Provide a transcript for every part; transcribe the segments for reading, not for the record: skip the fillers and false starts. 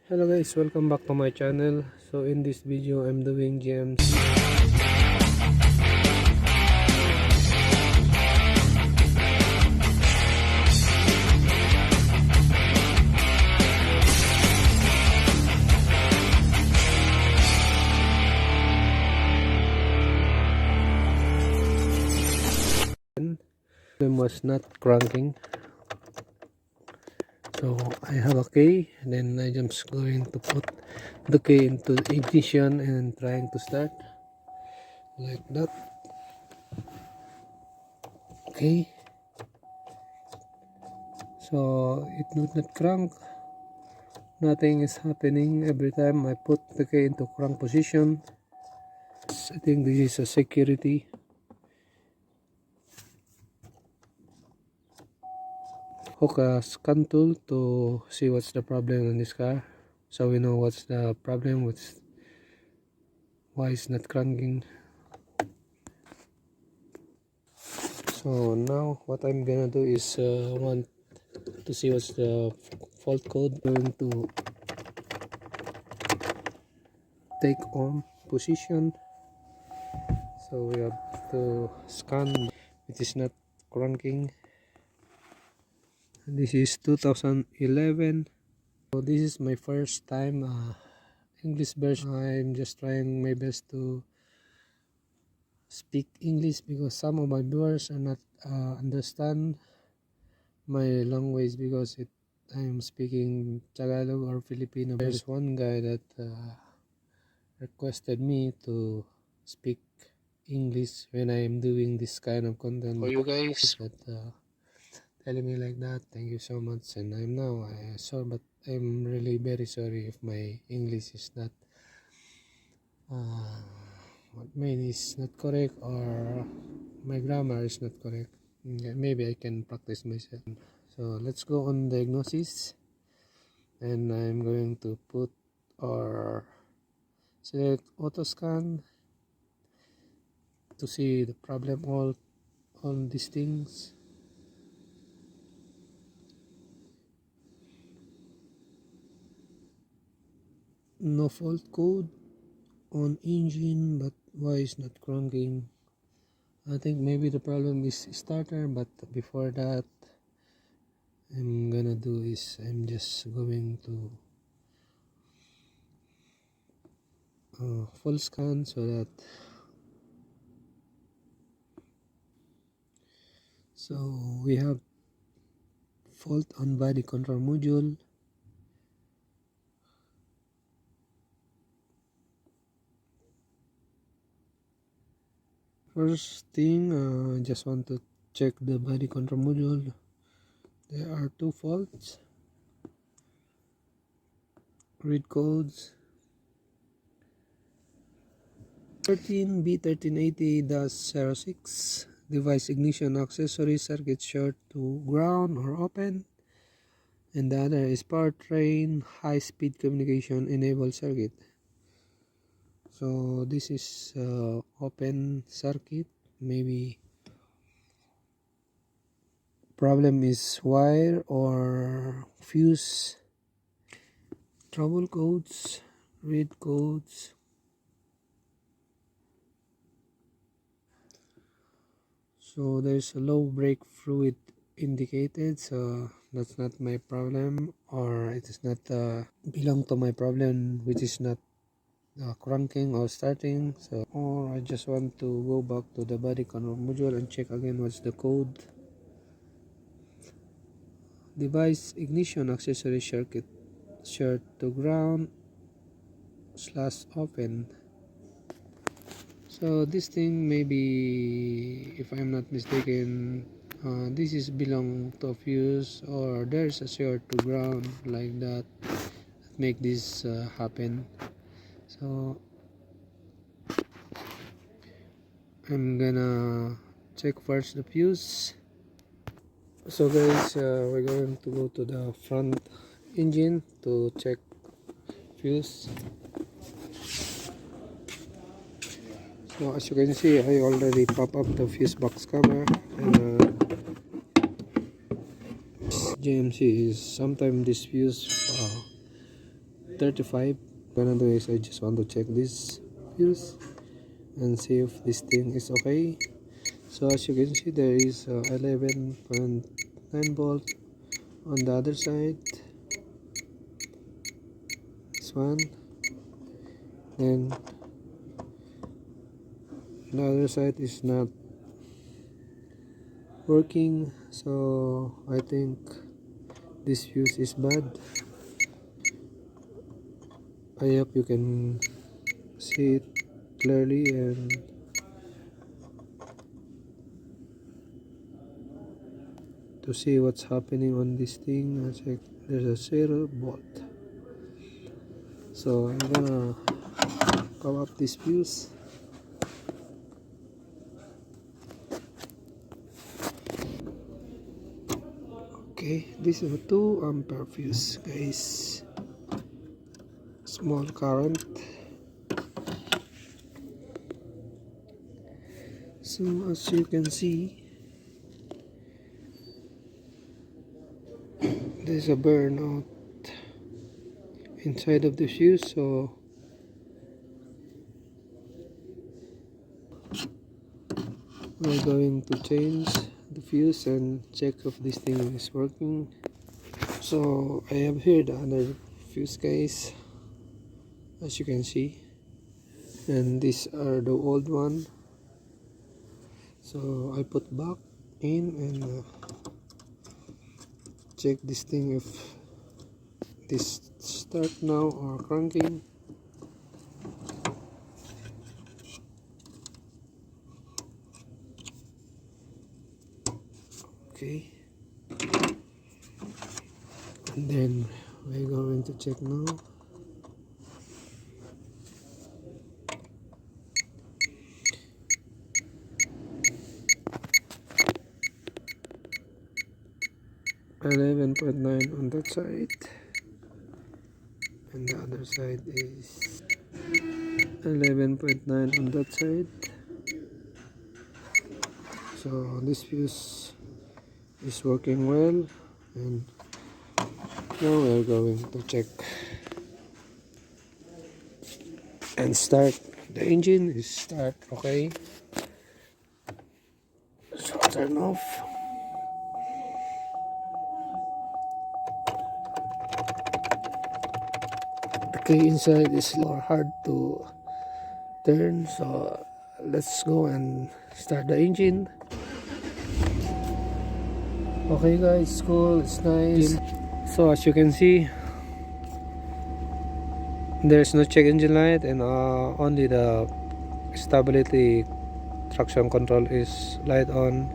Hello guys, welcome back to my channel. So in this video I'm doing GMC was not cranking. So I have a key, and then I'm just going to put the key into ignition and trying to start like that. Okay, so it would not crank. Nothing is happening every time I put the key into crank position. I think this is a security. Hook a scan tool to see what's the problem on this car, so we know what's the problem with why it's not cranking. So now what I'm gonna do is want to see what's the fault code. I'm going to take on position, so we have to scan. It is not cranking. This is 2011. So this is my first time English version. I'm just trying my best to speak English because some of my viewers are not understand my language because I'm speaking Tagalog or Filipino. There's one guy that requested me to speak English when I'm doing this kind of content for you guys. But telling me like that, thank you so much. And I'm now sorry, but I'm really very sorry if my English is not what mean is not correct or my grammar is not correct. Maybe I can practice myself. So let's go on diagnosis, and I'm going to put or select auto scan to see the problem all these things. No fault code on engine, but why is not cranking? I think maybe the problem is starter, but before that I'm gonna do is I'm just going to full scan so that we have fault on body control module. First thing, just want to check the body control module. There are two faults. Read codes 13B1380-06. Device ignition accessory circuit short to ground or open, and the other is powertrain high speed communication enable circuit. So this is open circuit. Maybe problem is wire or fuse. Trouble codes, read codes. So there's a low brake fluid indicated, so that's not my problem, or it is not belong to my problem, which is not cranking or starting. So or I just want to go back to the body control module and check again what's the code. Device ignition accessory circuit short to ground / open. So this thing, maybe if I'm not mistaken, this is belong to a fuse, or there's a short to ground like that make this happen. So I'm gonna check first the fuse. So guys, we're going to go to the front engine to check fuse. So as you can see, I already pop up the fuse box cover, and GMC is sometimes this fuse 35. What I'm gonna do is I just want to check this fuse and see if this thing is okay. So as you can see, there is 11.9 volt on the other side. This one, then the other side is not working, so I think this fuse is bad. I hope you can see it clearly and to see what's happening on this thing. I check, there's a 0 volt, so I'm gonna cover up this fuse. Okay, this is a 2 ampere fuse, guys. Small current. So as you can see, there's a burnout inside of the fuse, so we're going to change the fuse and check if this thing is working. So I have here the other fuse, guys, as you can see, and these are the old one, so I put back in and check this thing if this start now or cranking. Okay, and then we're going to check now. .9 on that side, and the other side is 11.9 on that side. So this fuse is working well, and now we're going to check and start. The engine is start okay, so turn off. The key inside is hard to turn, so let's go and start the engine. Okay guys, cool, it's nice. So as you can see, there's no check engine light, and only the stability traction control is light on,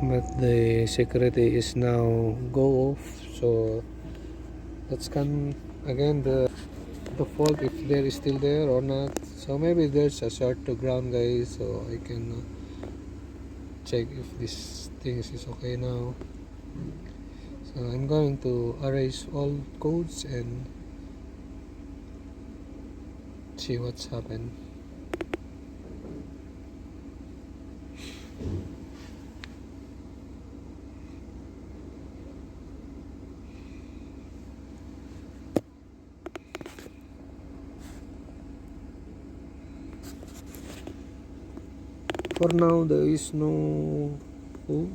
but the security is now go off. So let's scan again the fault, if there is still there or not. So maybe there's a short to ground, guys, so I can check if this thing is okay now. So I'm going to erase all codes and see what's happened. For now, there is no code.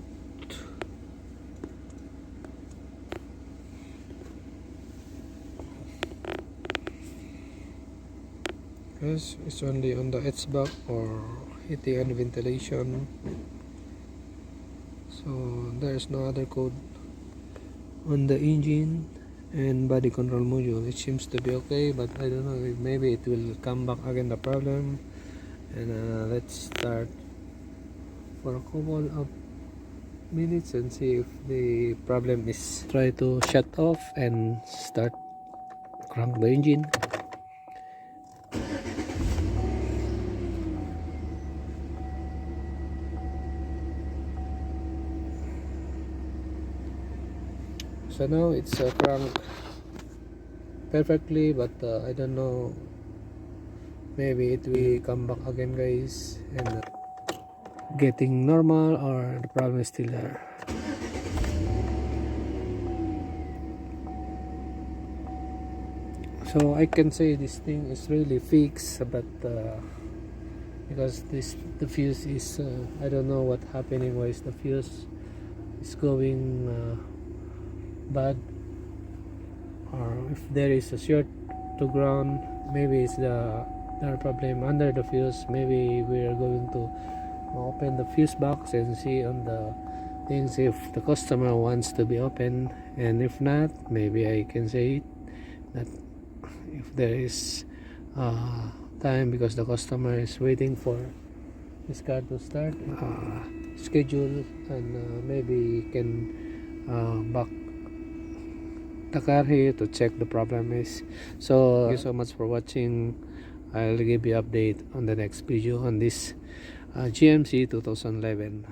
Yes, it's only on the HVAC or heating and ventilation. So there's no other code on the engine and body control module. It seems to be okay, but I don't know, maybe it will come back again, the problem. And let's start for a couple of minutes and see if the problem is. Try to shut off and start crank the engine. So now it's crank perfectly, but I don't know, maybe it will come back again, guys, and getting normal, or the problem is still there. So I can say this thing is really fixed, but because the fuse is I don't know what happening, why is the fuse is going bad, or if there is a short to ground, maybe it's the problem under the fuse. Maybe we are going to open the fuse box and see on the things if the customer wants to be open, and if not, maybe I can say that if there is time, because the customer is waiting for this car to start, schedule, and maybe can back the car here to check the problem is. So thank you so much for watching. I'll give you update on the next video on this GMC 2011.